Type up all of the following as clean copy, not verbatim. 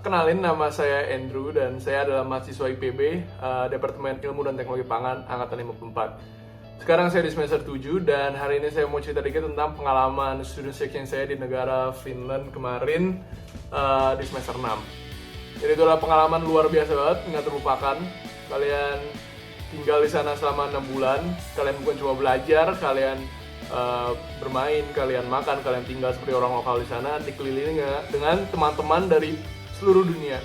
Kenalin, nama saya Andrew dan saya adalah mahasiswa IPB, Departemen Ilmu dan Teknologi Pangan, Angkatan 54. Sekarang saya di semester 7 dan hari ini saya mau cerita dikit tentang pengalaman student exchange saya di negara Finland kemarin di semester 6. Jadi itu adalah pengalaman luar biasa banget, nggak terlupakan. Kalian tinggal di sana selama 6 bulan, kalian bukan cuma belajar, kalian bermain, kalian makan, kalian tinggal seperti orang lokal di sana, dikelilingi dengan teman-teman dari seluruh dunia.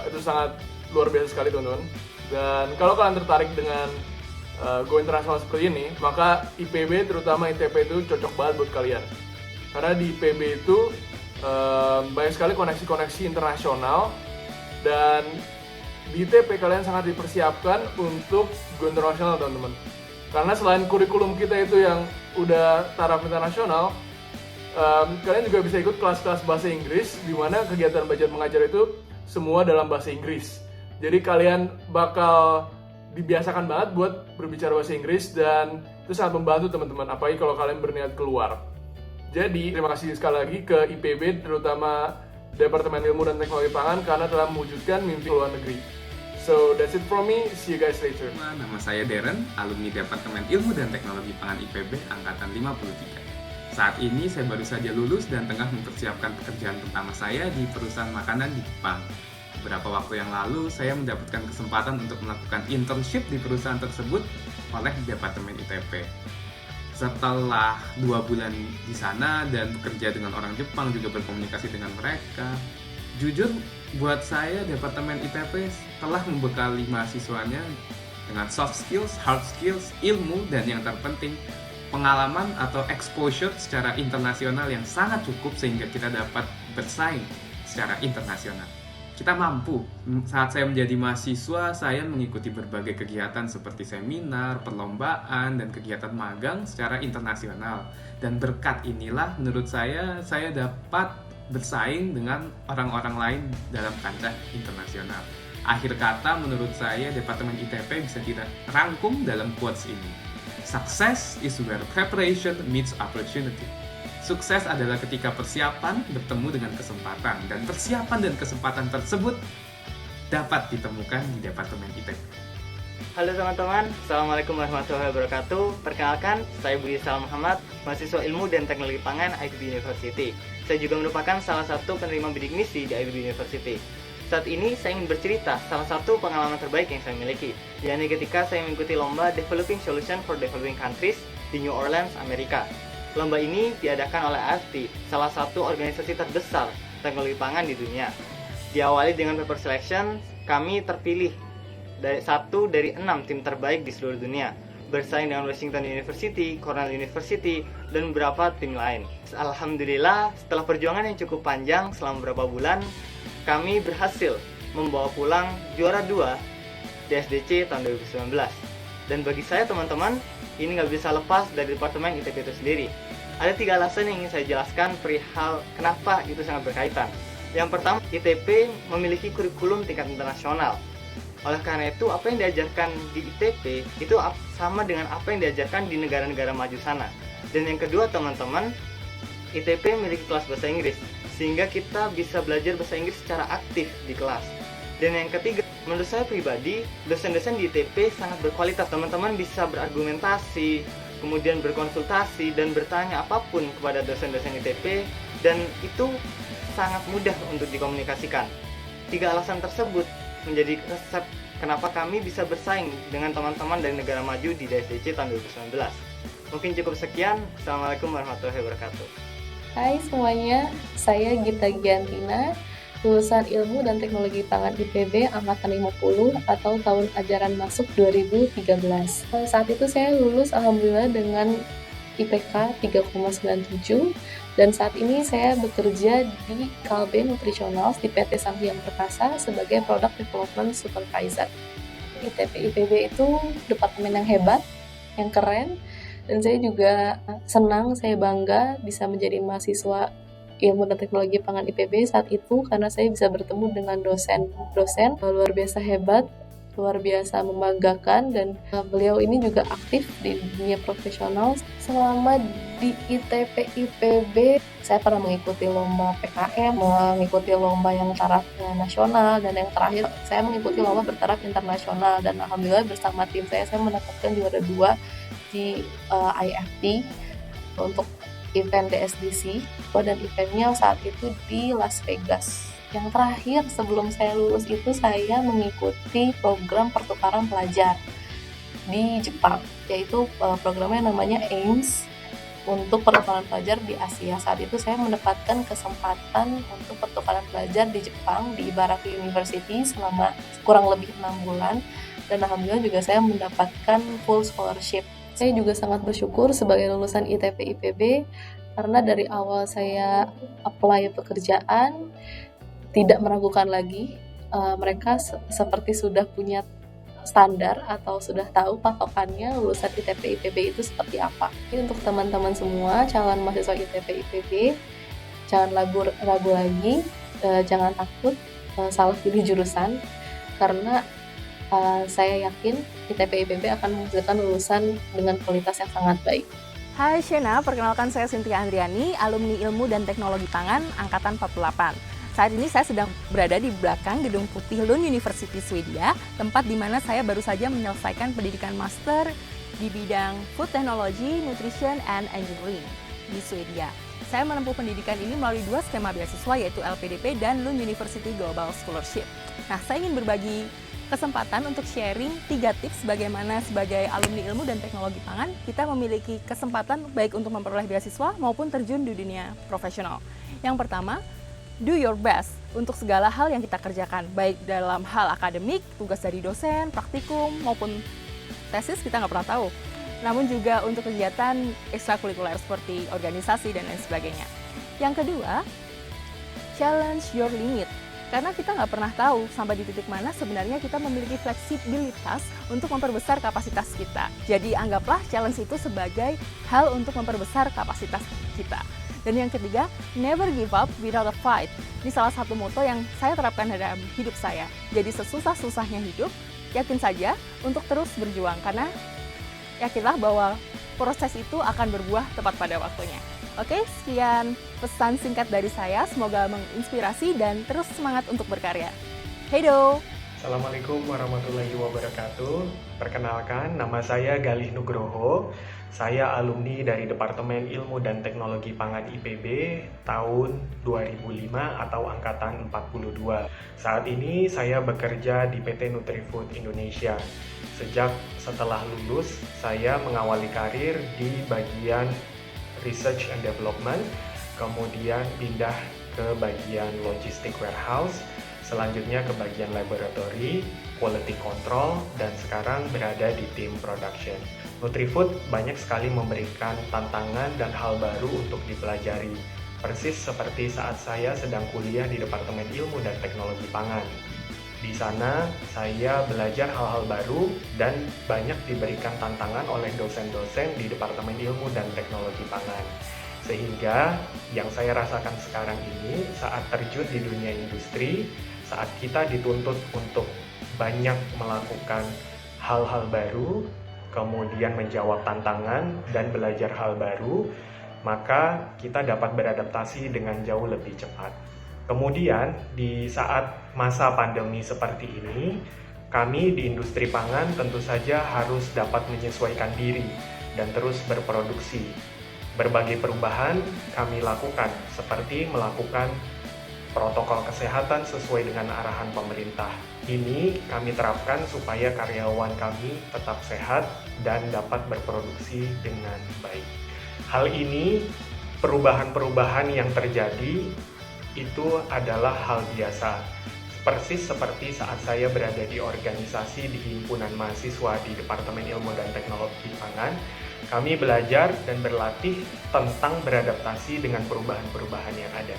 Itu sangat luar biasa sekali, teman-teman. Dan kalau kalian tertarik dengan go internasional seperti ini, maka IPB terutama ITP itu cocok banget buat kalian. Karena di IPB itu banyak sekali koneksi-koneksi internasional, dan di ITP kalian sangat dipersiapkan untuk go internasional, teman-teman. Karena selain kurikulum kita itu yang udah taraf internasional, kalian juga bisa ikut kelas-kelas bahasa Inggris, di mana kegiatan belajar mengajar itu semua dalam bahasa Inggris. Jadi kalian bakal dibiasakan banget buat berbicara bahasa Inggris, dan itu sangat membantu teman-teman, apalagi kalau kalian berniat keluar. Jadi terima kasih sekali lagi ke IPB, terutama Departemen Ilmu dan Teknologi Pangan, karena telah mewujudkan mimpi luar negeri. So that's it from me, see you guys later. Nama saya Darren, alumni Departemen Ilmu dan Teknologi Pangan IPB Angkatan 53. Saat ini saya baru saja lulus dan tengah mempersiapkan pekerjaan pertama saya di perusahaan makanan di Jepang. Beberapa waktu yang lalu, saya mendapatkan kesempatan untuk melakukan internship di perusahaan tersebut oleh Departemen ITP. Setelah 2 bulan di sana dan bekerja dengan orang Jepang, juga berkomunikasi dengan mereka, jujur buat saya Departemen ITP telah membekali mahasiswanya dengan soft skills, hard skills, ilmu, dan yang terpenting pengalaman atau exposure secara internasional yang sangat cukup sehingga kita dapat bersaing secara internasional. Kita mampu. Saat saya menjadi mahasiswa, saya mengikuti berbagai kegiatan seperti seminar, perlombaan, dan kegiatan magang secara internasional. Dan berkat inilah menurut saya dapat bersaing dengan orang-orang lain dalam kancah internasional. Akhir kata menurut saya Departemen ITP bisa kita rangkum dalam quotes ini. Success is where preparation meets opportunity. Sukses adalah ketika persiapan bertemu dengan kesempatan, dan persiapan dan kesempatan tersebut dapat ditemukan di Departemen ITP. Halo teman-teman, Assalamualaikum warahmatullahi wabarakatuh. Perkenalkan, saya Budi Salam Muhammad, mahasiswa Ilmu dan Teknologi Pangan IPB University. Saya juga merupakan salah satu penerima bidik misi di IPB University. Saat ini saya ingin bercerita salah satu pengalaman terbaik yang saya miliki, yakni ketika saya mengikuti lomba Developing Solution for Developing Countries di New Orleans, Amerika. Lomba ini diadakan oleh AFT, salah satu organisasi terbesar teknologi pangan di dunia. Diawali dengan paper selection, kami terpilih satu dari 6 tim terbaik di seluruh dunia, bersaing dengan Washington University, Cornell University, dan beberapa tim lain. Alhamdulillah, setelah perjuangan yang cukup panjang selama beberapa bulan, kami berhasil membawa pulang juara 2 di SDC tahun 2019. Dan bagi saya teman-teman, ini nggak bisa lepas dari Departemen ITP itu sendiri. Ada 3 alasan yang ingin saya jelaskan perihal kenapa itu sangat berkaitan. Yang pertama, ITP memiliki kurikulum tingkat internasional. Oleh karena itu, apa yang diajarkan di ITP itu sama dengan apa yang diajarkan di negara-negara maju sana. Dan yang kedua teman-teman, ITP memiliki kelas bahasa Inggris, sehingga kita bisa belajar bahasa Inggris secara aktif di kelas. Dan yang ketiga, menurut saya pribadi, dosen-dosen di ITP sangat berkualitas. Teman-teman bisa berargumentasi, kemudian berkonsultasi, dan bertanya apapun kepada dosen-dosen ITP, dan itu sangat mudah untuk dikomunikasikan. 3 alasan tersebut menjadi resep kenapa kami bisa bersaing dengan teman-teman dari negara maju di DSDC tahun 2019. Mungkin cukup sekian. Assalamualaikum warahmatullahi wabarakatuh. Hai semuanya, saya Gita Giantina, lulusan Ilmu dan Teknologi Pangan IPB Angkatan 50 atau tahun ajaran masuk 2013. Saat itu saya lulus alhamdulillah dengan IPK 3,97, dan saat ini saya bekerja di Kalbe Nutritionals di PT Sanghyang Perkasa sebagai Product Development Supervisor. ITP IPB itu departemen yang hebat, yang keren, dan saya juga senang, saya bangga bisa menjadi mahasiswa Ilmu dan Teknologi Pangan IPB saat itu, karena saya bisa bertemu dengan dosen luar biasa hebat luar biasa membanggakan, dan beliau ini juga aktif di dunia profesional. Selama di ITP IPB, saya pernah mengikuti lomba PKM, mengikuti lomba yang taraf nasional, dan yang terakhir saya mengikuti lomba bertaraf internasional, dan alhamdulillah bersama tim saya mendapatkan juara 2 di IFT untuk event DSDC, dan eventnya saat itu di Las Vegas. Yang terakhir sebelum saya lulus itu saya mengikuti program pertukaran pelajar di Jepang, yaitu programnya namanya AIMS untuk pertukaran pelajar di Asia. Saat itu saya mendapatkan kesempatan untuk pertukaran pelajar di Jepang di Ibaraki University selama kurang lebih 6 bulan, dan alhamdulillah juga saya mendapatkan full scholarship. Saya juga sangat bersyukur sebagai lulusan ITP IPB karena dari awal saya apply pekerjaan tidak meragukan lagi, mereka seperti sudah punya standar atau sudah tahu patokannya lulusan ITP IPB itu seperti apa. Jadi untuk teman-teman semua calon mahasiswa ITP IPB, jangan ragu lagi, jangan takut salah pilih jurusan, karena saya yakin ITP IPB akan menghasilkan lulusan dengan kualitas yang sangat baik. Hai Shena, perkenalkan saya Cynthia Andriani, alumni Ilmu dan Teknologi Pangan Angkatan 48. Saat ini saya sedang berada di belakang Gedung Putih Lund University Swedia, tempat di mana saya baru saja menyelesaikan pendidikan master di bidang Food Technology, Nutrition, and Engineering di Swedia. Saya menempuh pendidikan ini melalui 2 skema beasiswa, yaitu LPDP dan Lund University Global Scholarship. Nah, saya ingin berbagi kesempatan untuk sharing 3 tips bagaimana sebagai alumni Ilmu dan Teknologi Pangan kita memiliki kesempatan baik untuk memperoleh beasiswa maupun terjun di dunia profesional. Yang pertama, do your best untuk segala hal yang kita kerjakan, baik dalam hal akademik, tugas dari dosen, praktikum, maupun tesis, kita nggak pernah tahu. Namun juga untuk kegiatan ekstrakurikuler seperti organisasi dan lain sebagainya. Yang kedua, challenge your limit. Karena kita nggak pernah tahu sampai di titik mana sebenarnya kita memiliki fleksibilitas untuk memperbesar kapasitas kita. Jadi anggaplah challenge itu sebagai hal untuk memperbesar kapasitas kita. Dan yang ketiga, never give up without a fight. Ini salah satu moto yang saya terapkan dalam hidup saya. Jadi sesusah-susahnya hidup, yakin saja untuk terus berjuang. Karena yakinlah bahwa proses itu akan berbuah tepat pada waktunya. Oke, sekian pesan singkat dari saya. Semoga menginspirasi dan terus semangat untuk berkarya. Heido! Assalamualaikum warahmatullahi wabarakatuh. Perkenalkan, nama saya Galih Nugroho. Saya alumni dari Departemen Ilmu dan Teknologi Pangan IPB tahun 2005 atau angkatan 42. Saat ini saya bekerja di PT Nutrifood Indonesia. Setelah lulus, saya mengawali karir di bagian Research and Development, kemudian pindah ke bagian Logistic Warehouse, selanjutnya ke bagian Laboratory, Quality Control, dan sekarang berada di tim Production. Nutrifood banyak sekali memberikan tantangan dan hal baru untuk dipelajari, persis seperti saat saya sedang kuliah di Departemen Ilmu dan Teknologi Pangan. Di sana, saya belajar hal-hal baru dan banyak diberikan tantangan oleh dosen-dosen di Departemen Ilmu dan Teknologi Pangan. Sehingga yang saya rasakan sekarang ini saat terjun di dunia industri, saat kita dituntut untuk banyak melakukan hal-hal baru, kemudian menjawab tantangan dan belajar hal baru, maka kita dapat beradaptasi dengan jauh lebih cepat. Kemudian, di saat masa pandemi seperti ini, kami di industri pangan tentu saja harus dapat menyesuaikan diri dan terus berproduksi. Berbagai perubahan kami lakukan, seperti melakukan protokol kesehatan sesuai dengan arahan pemerintah. Ini kami terapkan supaya karyawan kami tetap sehat dan dapat berproduksi dengan baik. Hal ini, perubahan-perubahan yang terjadi, itu adalah hal biasa. Persis seperti saat saya berada di organisasi di Himpunan Mahasiswa di Departemen Ilmu dan Teknologi Pangan, kami belajar dan berlatih tentang beradaptasi dengan perubahan-perubahan yang ada.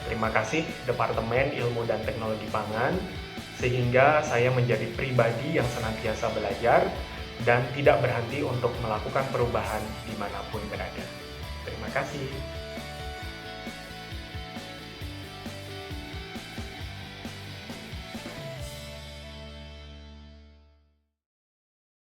Terima kasih Departemen Ilmu dan Teknologi Pangan, sehingga saya menjadi pribadi yang senantiasa belajar dan tidak berhenti untuk melakukan perubahan dimanapun berada. Terima kasih.